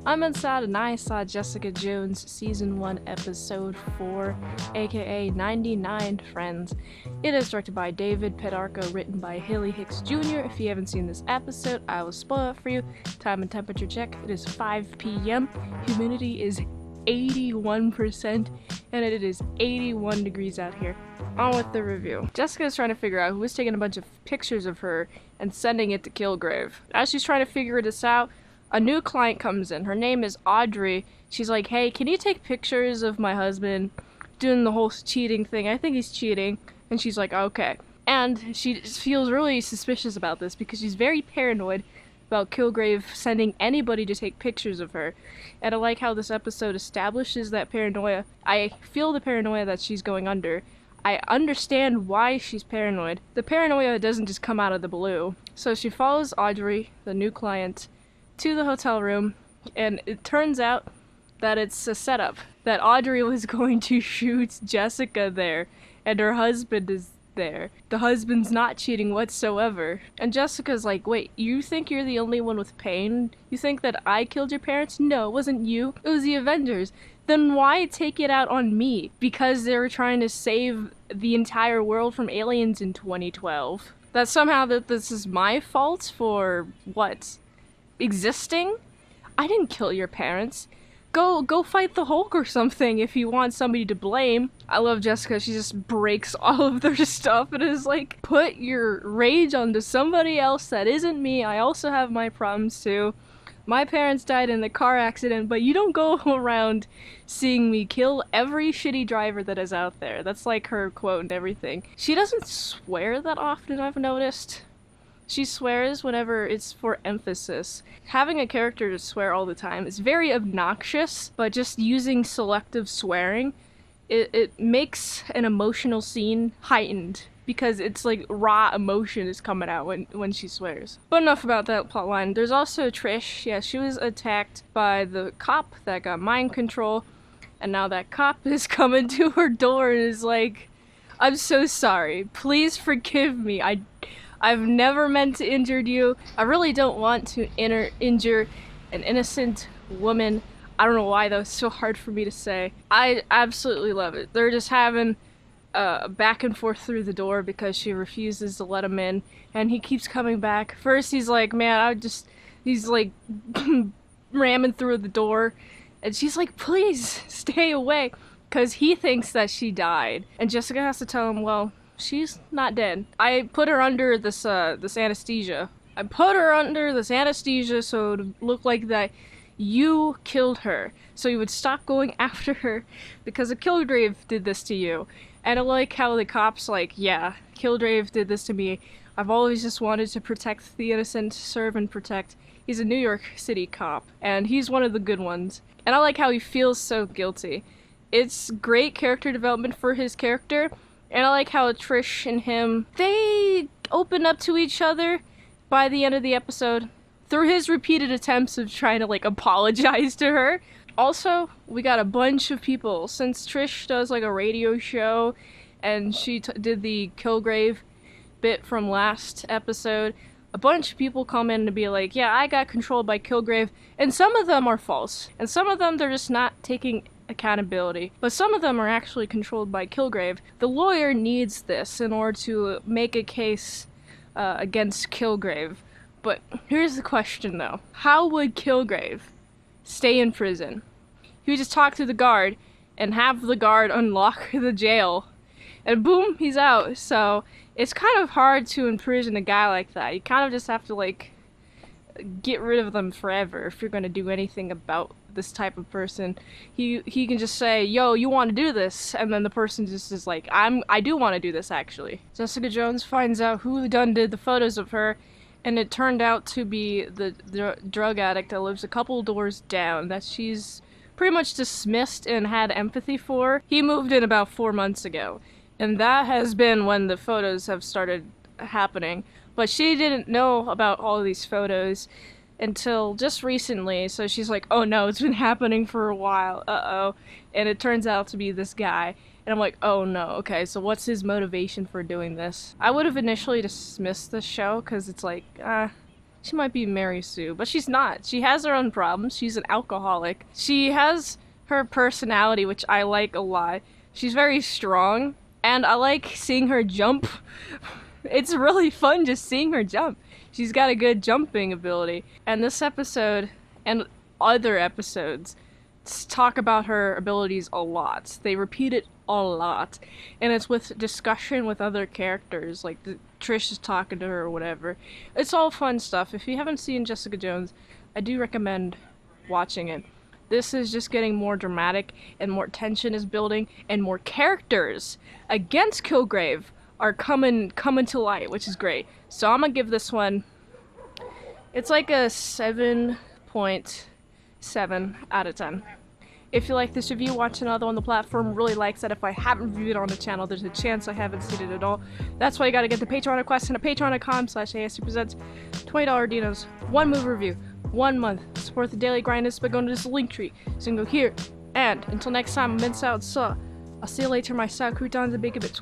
I'm inside and I saw Jessica Jones Season 1 Episode 4, aka 99 Friends. It is directed by David Pedarco, written by Haley Hicks Jr. If you haven't seen this episode, I will spoil it for you. Time and temperature check, it is 5 p.m. Humidity is 81% and it is 81 degrees out here. On with the review. Jessica is trying to figure out who was taking a bunch of pictures of her and sending it to Kilgrave. As she's trying to figure this out, a new client comes in. Her name is Audrey. She's like, hey, can you take pictures of my husband doing the whole cheating thing? I think he's cheating. And she's like, okay. And she feels really suspicious about this because she's very paranoid about Kilgrave sending anybody to take pictures of her. And I like how this episode establishes that paranoia. I feel the paranoia that she's going under. I understand why she's paranoid. The paranoia doesn't just come out of the blue. So she follows Audrey, the new client, to the hotel room, and it turns out that it's a setup. That Audrey was going to shoot Jessica there, and her husband is there. The husband's not cheating whatsoever. And Jessica's like, wait, you think you're the only one with pain? You think that I killed your parents? No, it wasn't you. It was the Avengers. Then why take it out on me? Because they were trying to save the entire world from aliens in 2012. That somehow that this is my fault for what? Existing? I didn't kill your parents. Go fight the Hulk or something if you want somebody to blame. I love Jessica. She just breaks all of their stuff and is like, put your rage onto somebody else that isn't me. I also have my problems too. My parents died in a car accident, but you don't go around seeing me kill every shitty driver that is out there. That's like her quote and everything. She doesn't swear that often, I've noticed. She swears whenever it's for emphasis. Having a character to swear all the time is very obnoxious, but just using selective swearing, it makes an emotional scene heightened, because it's like raw emotion is coming out when she swears. But enough about that plotline. There's also Trish. Yeah, she was attacked by the cop that got mind control, and now that cop is coming to her door and is like, I'm so sorry. Please forgive me. I've never meant to injure you. I really don't want to injure an innocent woman. I don't know why that was so hard for me to say. I absolutely love it. They're just having back and forth through the door because she refuses to let him in, and he keeps coming back. First he's like, man, he's like ramming through the door, and she's like, please stay away, because he thinks that she died. And Jessica has to tell him, well, she's not dead. I put her under this anesthesia. I put her under this anesthesia so it would look like that you killed her, so you would stop going after her, because a Kilgrave did this to you. And I like how the cop's like, yeah, Kilgrave did this to me. I've always just wanted to protect the innocent, serve and protect. He's a New York City cop, and he's one of the good ones. And I like how he feels so guilty. It's great character development for his character, and I like how Trish and him, they open up to each other by the end of the episode through his repeated attempts of trying to like apologize to her. Also, we got a bunch of people, since Trish does like a radio show and she did the Kilgrave bit from last episode, a bunch of people come in to be like, yeah, I got controlled by Kilgrave, and some of them are false, and some of them they're just not taking accountability, but some of them are actually controlled by Kilgrave. The lawyer needs this in order to make a case against Kilgrave. But here's the question though. How would Kilgrave stay in prison? He would just talk to the guard and have the guard unlock the jail, and boom, he's out. So it's kind of hard to imprison a guy like that. You kind of just have to like get rid of them forever if you're gonna do anything about this type of person. He can just say, yo, you want to do this, and then the person just is like, I do want to do this actually. Jessica Jones finds out who done did the photos of her, and it turned out to be the drug addict that lives a couple doors down that she's pretty much dismissed and had empathy for. He moved in about 4 months ago, and that has been when the photos have started happening. But she didn't know about all of these photos until just recently, so she's like, oh no, it's been happening for a while, uh-oh. And it turns out to be this guy. And I'm like, oh no, okay, so what's his motivation for doing this? I would have initially dismissed this show, because it's like, she might be Mary Sue, but she's not. She has her own problems. She's an alcoholic. She has her personality, which I like a lot. She's very strong, and I like seeing her jump. It's really fun just seeing her jump. She's got a good jumping ability. And this episode, and other episodes, talk about her abilities a lot. They repeat it a lot. And it's with discussion with other characters, like Trish is talking to her or whatever. It's all fun stuff. If you haven't seen Jessica Jones, I do recommend watching it. This is just getting more dramatic, and more tension is building, and more characters against Kilgrave are coming to light, which is great. So I'm gonna give this one, it's like a 7.7 out of 10. If you like this review, watch another on the platform really likes it. If I haven't reviewed it on the channel, there's a chance I haven't seen it at all. That's why you gotta get the Patreon request and at patreon.com/ASEPresents. $20 dinos, 1 movie review, 1 month. Support the daily grind by going to this link tree. So you can go here. And until next time, I'm Mint Salad. I'll see you later, my sour croutons and bacon bits.